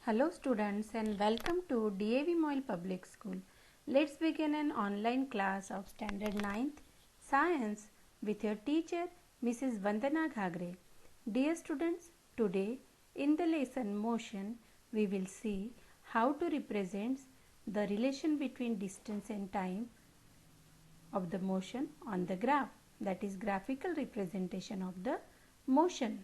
Hello students and welcome to DAV Moyle Public School. Let's begin an online class of Standard 9th Science with your teacher Mrs. Vandana Ghagre. Dear students, today in the lesson motion we will see how to represent the relation between distance and time of the motion on the graph, that is graphical representation of the motion.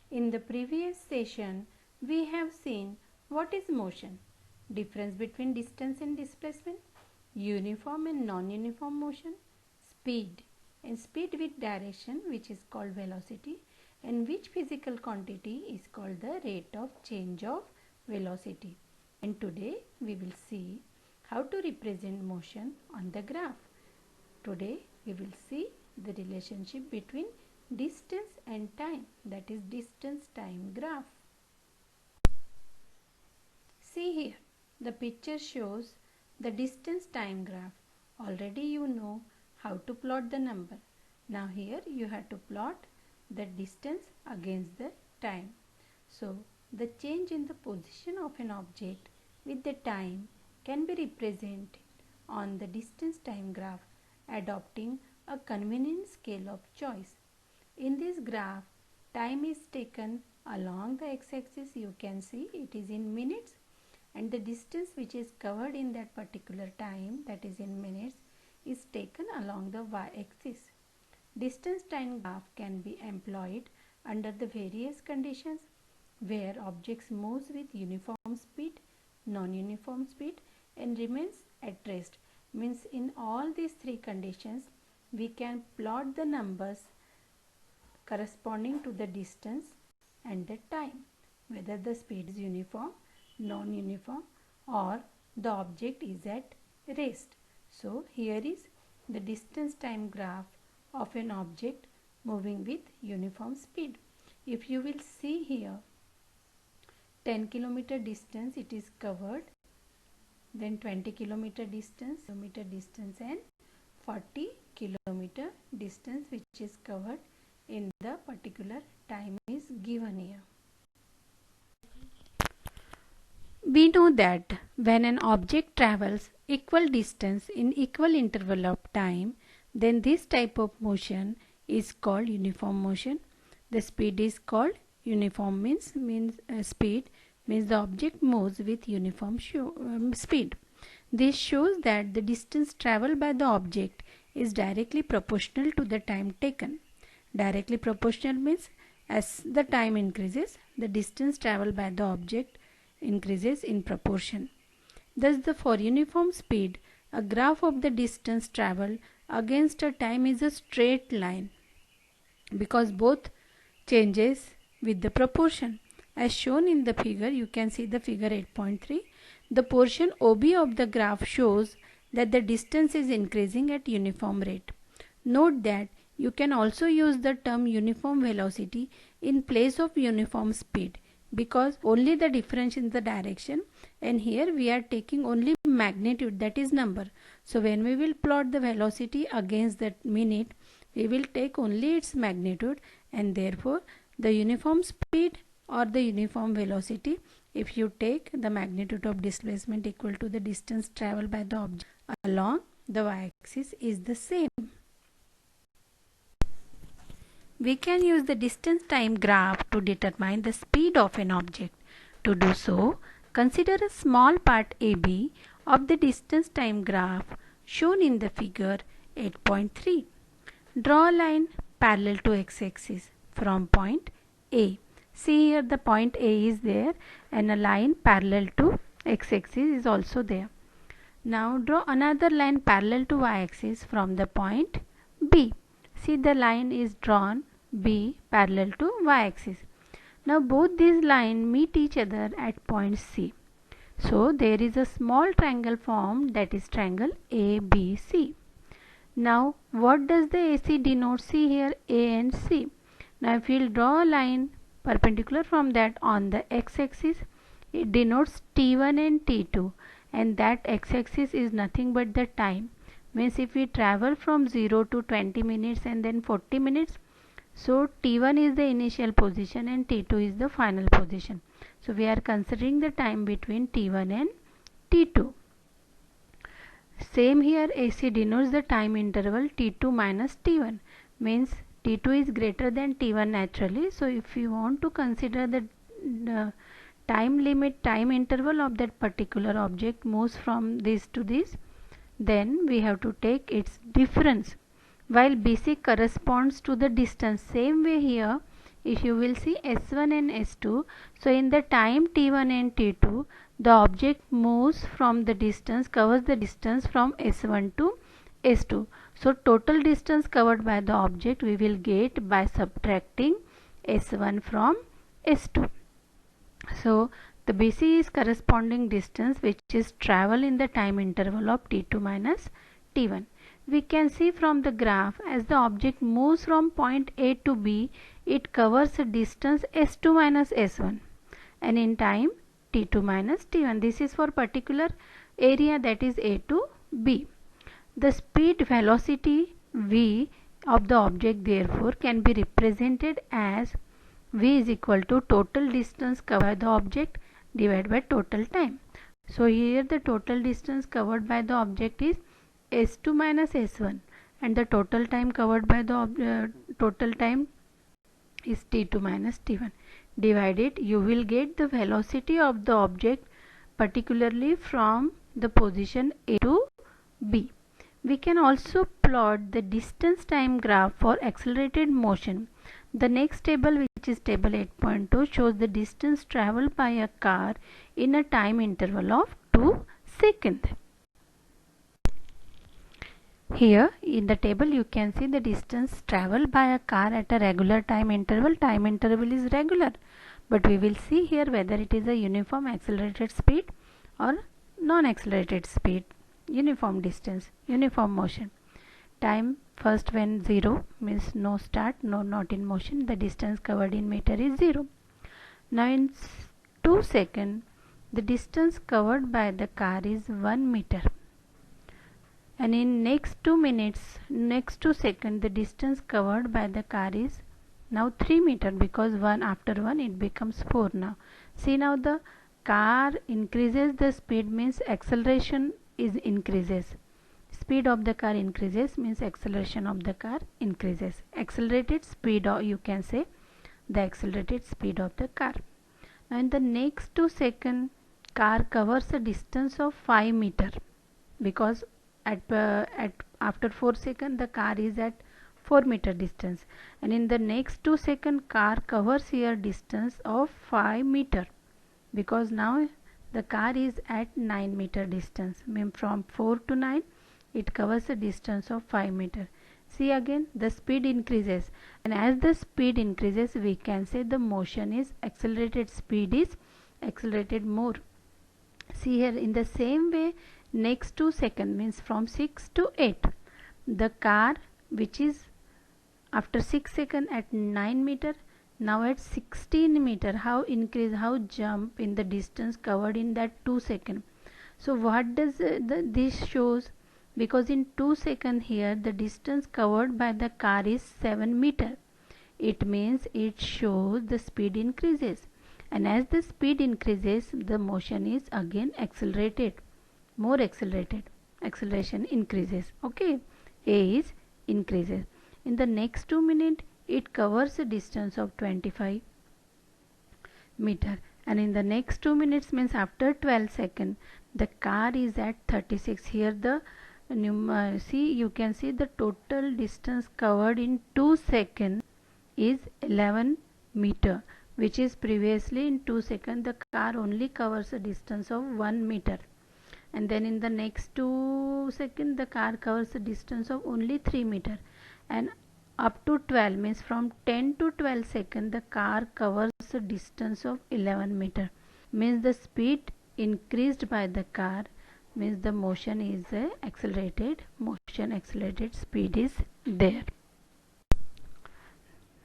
In the previous session, we have seen what is motion, difference between distance and displacement, uniform and non-uniform motion, speed and speed with direction which is called velocity, and which physical quantity is called the rate of change of velocity. And today we will see how to represent motion on the graph. Today we will see the relationship between distance and time, that is distance time graph. See here, the picture shows the distance time graph. Already you know how to plot the number. Now here you have to plot the distance against the time. So the change in the position of an object with the time can be represented on the distance time graph adopting a convenient scale of choice. In this graph, time is taken along the x-axis. You can see it is in minutes, and the distance which is covered in that particular time, that is in minutes, is taken along the y-axis. Distance time graph can be employed under the various conditions where objects moves with uniform speed, non-uniform speed, and remains at rest. Means in all these three conditions we can plot the numbers corresponding to the distance and the time, whether the speed is uniform, non-uniform, or the object is at rest. So here is the distance time graph of an object moving with uniform speed. If you will see here, 10 kilometer distance it is covered, then 20 kilometer distance and 40 kilometer distance which is covered in the particular time is given here. We know that when an object travels equal distance in equal interval of time, then this type of motion is called uniform motion. The speed is called uniform speed means the object moves with uniform speed. This shows that the distance traveled by the object is directly proportional to the time taken. Directly proportional means as the time increases, the distance traveled by the object increases in proportion. Thus, for uniform speed, a graph of the distance traveled against a time is a straight line because both changes with the proportion. As shown in the figure, you can see the figure 8.3. The portion OB of the graph shows that the distance is increasing at uniform rate. Note that you can also use the term uniform velocity in place of uniform speed because only the difference in the direction, and here we are taking only magnitude, that is number. So when we will plot the velocity against that minute, we will take only its magnitude, and therefore the uniform speed or the uniform velocity, if you take the magnitude of displacement equal to the distance traveled by the object along the y-axis, is the same. We can use the distance time graph to determine the speed of an object. To do so, consider a small part AB of the distance time graph shown in the figure 8.3. Draw a line parallel to x-axis from point A. See here, the point A is there and a line parallel to x-axis is also there. Now draw another line parallel to y-axis from the point B. See, the line is drawn B parallel to y-axis. Now both these lines meet each other at point C. So there is a small triangle formed, that is triangle ABC. Now what does the AC denote? See here, A and C. Now if we will draw a line perpendicular from that on the x-axis, it denotes T1 and T2, and that x-axis is nothing but the time. Means if we travel from 0 to 20 minutes and then 40 minutes, So T1 is the initial position and T2 is the final position. So we are considering the time between T1 and T2. Same here, AC denotes the time interval T2 minus T1, means T2 is greater than T1 naturally. So if you want to consider the time limit, time interval of that particular object moves from this to this, then we have to take its difference, while BC corresponds to the distance. Same way here, if you will see S1 and S2, so in the time T1 and T2, the object moves from the distance, covers the distance from S1 to S2. So total distance covered by the object we will get by subtracting S1 from S2. So the BC is corresponding distance which is travel in the time interval of T2 minus T1. We can see from the graph, as the object moves from point A to B, it covers a distance S2 minus S1, and in time T2 minus T1. This is for particular area, that is A to B. The speed velocity v of the object therefore can be represented as v is equal to total distance covered by the object divided by total time. So here the total distance covered by the object is S2 minus S1, and the total time covered by the total time is T2 minus T1. Divided, you will get the velocity of the object particularly from the position A to B. We can also plot the distance time graph for accelerated motion. The next table, which is table 8.2, shows the distance traveled by a car in a time interval of 2 seconds. Here in the table you can see the distance traveled by a car at a regular time interval. Time interval is regular, but we will see here whether it is a uniform accelerated speed or non-accelerated speed. Uniform distance, uniform motion. Time first when 0 means no start, no, not in motion, the distance covered in meter is 0. Now in 2 seconds the distance covered by the car is 1 meter, and in next 2 minutes, next 2 seconds, the distance covered by the car is now 3 meter, because 1 after 1 it becomes 4 now. See, now the car increases the speed, means acceleration is increases. Speed of the car increases means acceleration of the car increases. Accelerated speed, or you can say the accelerated speed of the car. Now in the next 2 seconds, car covers a distance of 5 meter, because after 4 seconds the car is at 4 meter distance, and in the next 2 seconds car covers here distance of 5 meter, because now the car is at 9 meter distance. Means from 4 to 9 it covers a distance of 5 meter. See, again the speed increases, and as the speed increases we can say the motion is accelerated, speed is accelerated more. See here, in the same way, next 2 seconds means from 6 to 8, the car which is after 6 seconds at 9 meter, now at 16 meter, how increase, how jump in the distance covered in that 2 seconds. So what does this shows? Because in 2 seconds here the distance covered by the car is 7 meter. It means it shows the speed increases, and as the speed increases the motion is again accelerated, more accelerated, acceleration increases. Okay, A is increases. In the next 2 minutes it covers a distance of 25 meter, and in the next 2 minutes means after 12 seconds the car is at 36. Here the see, you can see the total distance covered in 2 seconds is 11 meter, which is previously in 2 seconds the car only covers a distance of 1 meter, and then in the next 2 seconds the car covers a distance of only 3 meter, and up to 12 means from 10 to 12 seconds the car covers a distance of 11 meter, means the speed increased by the car, means the motion is accelerated, motion accelerated, speed is there.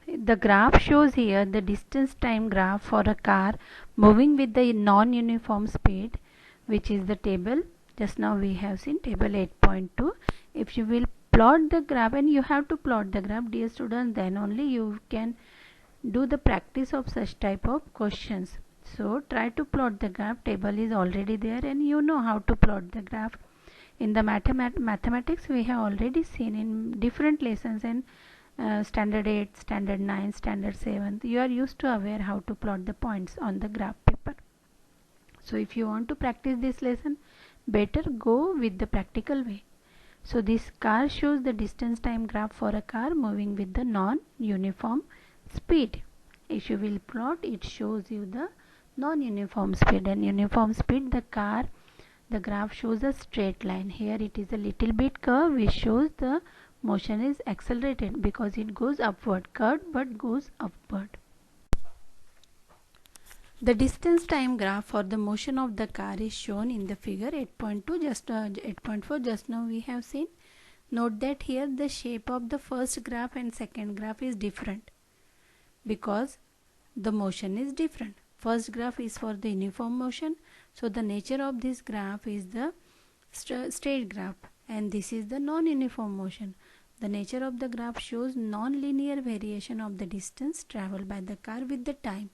The graph shows here the distance time graph for a car moving with the non-uniform speed, which is the table just now we have seen, table 8.2. If you will plot the graph, and you have to plot the graph, dear students, then only you can do the practice of such type of questions. So try to plot the graph. Table is already there and you know how to plot the graph. In the mathematics we have already seen in different lessons, in standard 8, standard 9, standard 7, you are used to aware how to plot the points on the graph paper. So if you want to practice this lesson, better go with the practical way. So this car shows the distance time graph for a car moving with the non-uniform speed. If you will plot, it shows you the non-uniform speed, and uniform speed, the graph shows a straight line. Here it is a little bit curve, which shows the motion is accelerated because it goes upward, curved but goes upward. The distance time graph for the motion of the car is shown in the figure 8.2, 8.4 just now we have seen. Note that here the shape of the first graph and second graph is different because the motion is different. First graph is for the uniform motion, so the nature of this graph is the straight graph, and this is the non-uniform motion. The nature of the graph shows non-linear variation of the distance traveled by the car with the time,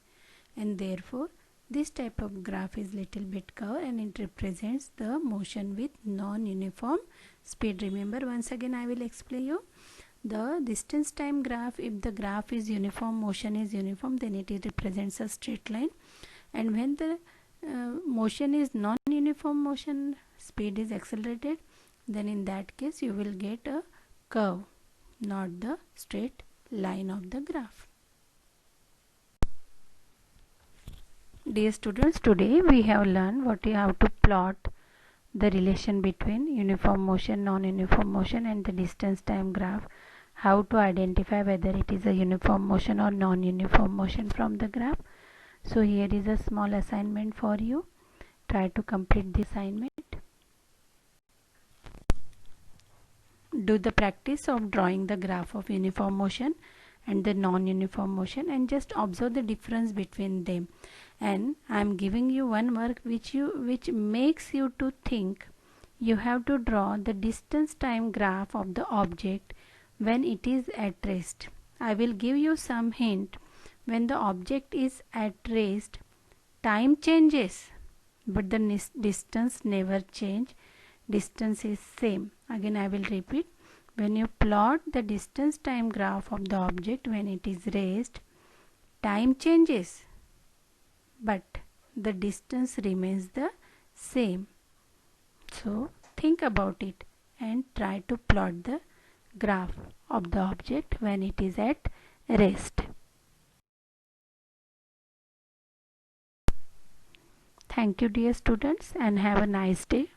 and therefore this type of graph is little bit curved and it represents the motion with non-uniform speed. Remember, once again I will explain you the distance time graph. If the graph is uniform, motion is uniform, then it represents a straight line, and when the motion is non-uniform motion, speed is accelerated, then in that case you will get a curve, not the straight line of the graph. Dear students, today we have learned how to plot the relation between uniform motion, non-uniform motion and the distance time graph, how to identify whether it is a uniform motion or non-uniform motion from the graph. So here is a small assignment for you. Try to complete the assignment. Do the practice of drawing the graph of uniform motion and the non-uniform motion, and just observe the difference between them. And I am giving you one work which makes you to think. You have to draw the distance time graph of the object when it is at rest. I will give you some hint. When the object is at rest, time changes, but the distance never change. Distance is same. Again I will repeat. When you plot the distance time graph of the object when it is rest, time changes, but the distance remains the same. So think about it and try to plot the graph of the object when it is at rest. Thank you, dear students, and have a nice day.